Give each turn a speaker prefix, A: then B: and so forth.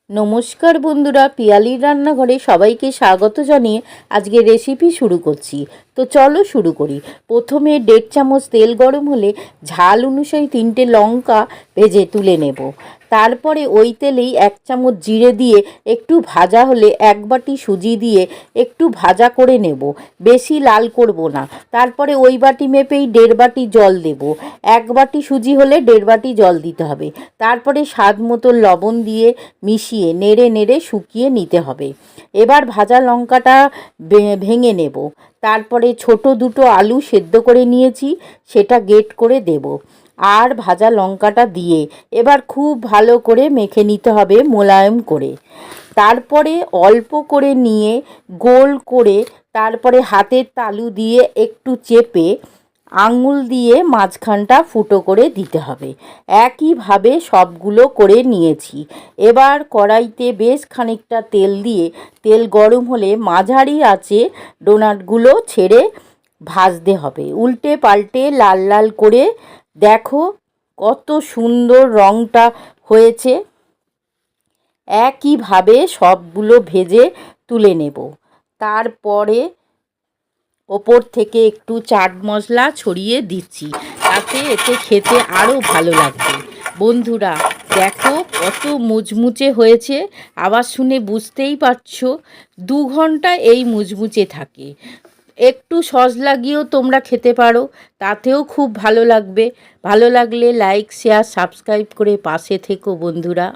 A: নমস্কার বন্ধুরা, পিয়ালির রান্নাঘরে সবাইকে স্বাগত জানিয়ে আজকে রেসিপি শুরু করছি। তো চলো শুরু করি। প্রথমে 1.5 চামচ তেল গরম হলে ঝাল অনুযায়ী 3টে লঙ্কা ভেজে তুলে নেব। তারপরে ওই তেলেই 1 চামচ জিরে দিয়ে একটু ভাজা হলে 1 বাটি সুজি দিয়ে একটু ভাজা করে নেব, বেশি লাল করব না। তারপরে ওই বাটি মেপেই 1.5 বাটি জল দেব। 1 বাটি সুজি হলে 1.5 বাটি জল দিতে হবে। তারপরে স্বাদ মতো লবণ দিয়ে মিশিয়ে নেড়ে নেড়ে শুকিয়ে নিতে হবে। এবার ভাজা লঙ্কাটা ভেঙে নেব। তারপরে ছোট দুটো আলু সেদ্ধ করে নিয়েছি, সেটা গ্রেট করে দেব। আর ভাজা লঙ্কাটা দিয়ে এবার খুব ভালো করে মেখে নিতে হবে, মোলায়েম করে। তারপরে অল্প করে নিয়ে গোল করে তারপরে হাতের তালু দিয়ে একটু চেপে আঙুল দিয়ে মাঝখানটা ফুটো করে দিতে হবে। একইভাবে সবগুলো করে নিয়েছি। এবার কড়াইতে বেশ খানিকটা তেল দিয়ে তেল গরম হলে মাঝারি আঁচে ডোনাটগুলো ছেড়ে ভাজতে হবে, উল্টে পাল্টে লাল লাল করে। দেখো কত সুন্দর রঙটা হয়েছে। একইভাবে সবগুলো ভেজে তুলে নেব। তারপরে ওপর থেকে একটু চাট মশলা ছড়িয়ে দিচ্ছি, তাতে এতে খেতে আরও ভালো লাগবে। বন্ধুরা দেখো কত মুচমুচে হয়েছে, আবার শুনে বুঝতেই পারছো 2 ঘন্টা এই মুচমুচে থাকে। একটু সস লাগিয়েও তোমরা খেতে পারো, তাতেও খুব ভালো লাগবে। ভালো লাগলে লাইক, শেয়ার, সাবস্ক্রাইব করে পাশে থেকো বন্ধুরা।